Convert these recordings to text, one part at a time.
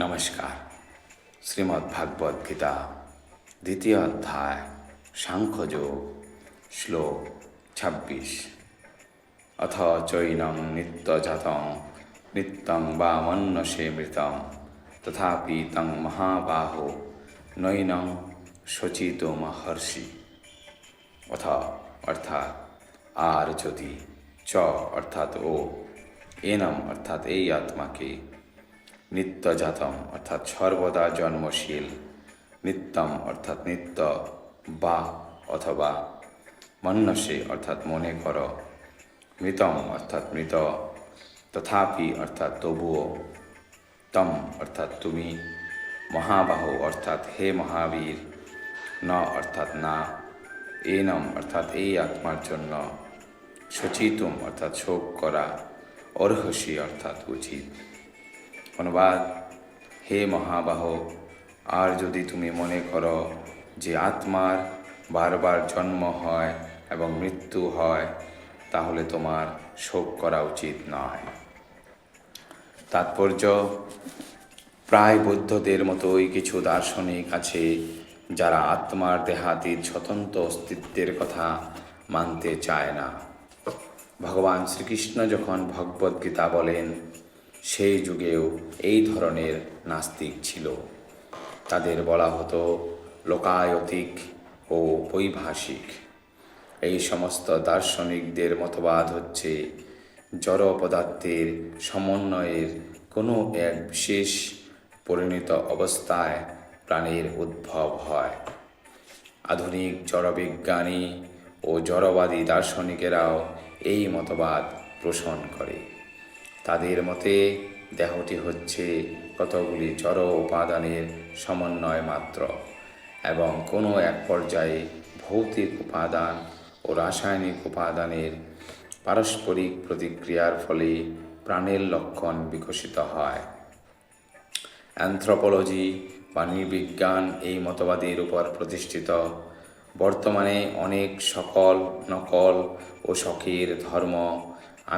নমস্কার। শ্রীমদ্ ভাগবত গীতা দ্বিতীয় অধ্যায় সাংখ্যযোগ শ্লোক ২৬। অথ চৈনং নিত্যজাতং নিত্যং বা মন্যসে মৃতং তথাপি তং মহাবাহো নৈনং শচিতুমহর্ষি। অথ অর্থাৎ আর যদি, চ অর্থাৎ ও, এনম অর্থাৎ এই আত্মাকে, নিত্যজাতম অর্থাৎ সর্বদা জন্মশীল, নিত্যম অর্থাৎ নিত্য, বা অথবা, মন্যসে অর্থাৎ মনে কর, মৃতম অর্থাৎ মৃত, তথাপি অর্থাৎ তবুও, তম অর্থাৎ তুমি, মহাবাহু অর্থাৎ হে মহাবীর, ন অর্থাৎ না, এনম অর্থাৎ এই আত্মার জন্য, শচিতুম অর্থাৎ শোক করা, অর্হসি অর্থাৎ উচিত। অনুবাদ: হে মহাবাহ, আর যদি তুমি মনে করো যে আত্মার বারবার জন্ম হয় এবং মৃত্যু হয়, তাহলে তোমার শোক করা উচিত নয়। তাৎপর্য: প্রায় বৌদ্ধদের মতোই কিছু দার্শনিক আছে যারা আত্মার দেহাতীত স্বতন্ত্র অস্তিত্বের কথা মানতে চায় না। ভগবান শ্রীকৃষ্ণ যখন ভগবদ্গীতা বলেন, সেই যুগেও এই ধরনের নাস্তিক ছিল। তাদের বলা হতো লোকায়তিক ও বৈভাষিক। এই সমস্ত দার্শনিকদের মতবাদ হচ্ছে জড় পদার্থের সমন্বয়ের কোনো এক বিশেষ পরিণত অবস্থায় প্রাণের উদ্ভব হয়। আধুনিক জড়বিজ্ঞানী ও জড়বাদী দার্শনিকেরাও এই মতবাদ পোষণ করে। তাদের মতে দেহটি হচ্ছে কতগুলি জড় উপাদানের সমন্বয় মাত্র এবং কোনো এক পর্যায়ে ভৌতিক উপাদান ও রাসায়নিক উপাদানের পারস্পরিক প্রতিক্রিয়ার ফলে প্রাণের লক্ষণ বিকশিত হয়। অ্যানথ্রোপোলজি বা নৃবিজ্ঞান এই মতবাদের উপর প্রতিষ্ঠিত। বর্তমানে অনেক সকল, নকল ও শখের ধর্ম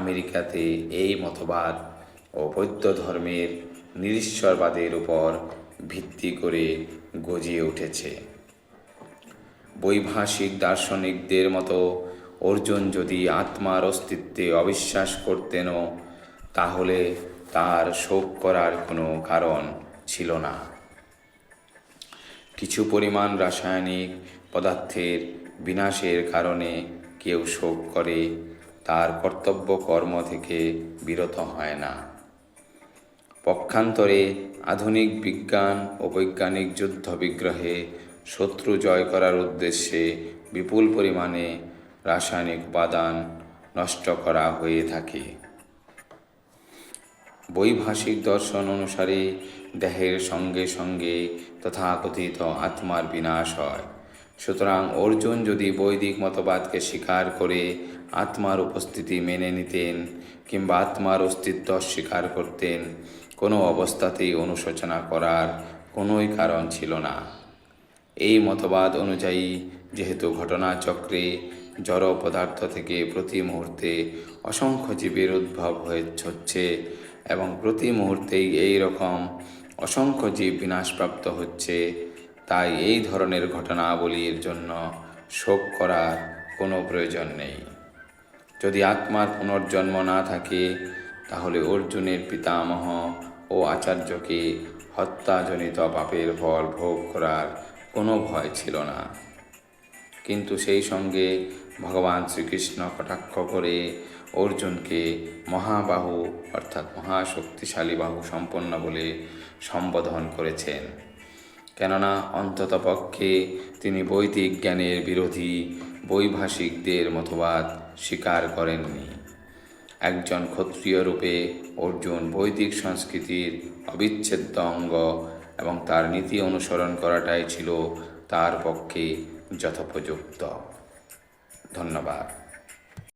আমেরিকাতে এই মতবাদ ও বৌদ্ধ ধর্মের নিরীশ্বরবাদের উপর ভিত্তি করে গজিয়ে উঠেছে। বৈভাষিক দার্শনিকদের মতো অর্জুন যদি আত্মার অস্তিত্বে অবিশ্বাস করতেনও, তাহলে তার শোক করার কোনো কারণ ছিল না। কিছু পরিমাণ রাসায়নিক পদার্থের বিনাশের কারণে কেউ শোক করে, তার কর্তব্য কর্ম থেকে বিরত হয় না। পক্ষান্তরে আধুনিক বিজ্ঞান ও বৈজ্ঞানিক যুদ্ধ বিগ্রহে শত্রু জয় করার উদ্দেশ্যে বিপুল পরিমাণে রাসায়নিক উপাদান নষ্ট করা হয়ে থাকে। বৈভাষিক দর্শন অনুসারে দেহের সঙ্গে সঙ্গে তথাকথিত আত্মার বিনাশ হয়। সুতরাং অর্জুন যদি বৈদিক মতবাদকে স্বীকার করে আত্মার উপস্থিতি মেনে নিতেন কিংবা আত্মার অস্তিত্ব স্বীকার করতেন, কোনো অবস্থাতেই অনুশোচনা করার কোনোই কারণ ছিল না। এই মতবাদ অনুযায়ী যেহেতু ঘটনাচক্রে জড় পদার্থ থেকে প্রতি মুহূর্তে অসংখ্য জীবের উদ্ভব হচ্ছে এবং প্রতি মুহূর্তেই এই রকম অসংখ্য জীব বিনাশপ্রাপ্ত হচ্ছে, তাই এই ধরনের ঘটনাবলীর জন্য শোক করার কোনো প্রয়োজন নেই। যদি আত্মার পুনর্জন্ম না থাকে, তাহলে অর্জুনের পিতামহ ও আচার্যকে হত্যাজনিত পাপের ফল ভোগ করার কোনো ভয় ছিল না। কিন্তু সেই সঙ্গে ভগবান শ্রীকৃষ্ণ কটাক্ষ করে অর্জুনকে মহাবাহু অর্থাৎ মহাশক্তিশালী বাহু সম্পন্ন বলে সম্বোধন করেছেন। কেননা অন্ততপক্ষে তিনি বৈদিক জ্ঞানের বিরোধী বৈভাষিকদের মতবাদ স্বীকার করেননি। একজন ক্ষত্রিয় রূপে অর্জুন বৈদিক সংস্কৃতির অবিচ্ছেদ্য অঙ্গ এবং তার নীতি অনুসরণ করাটাই ছিল তার পক্ষে যথোপযুক্ত। ধন্যবাদ।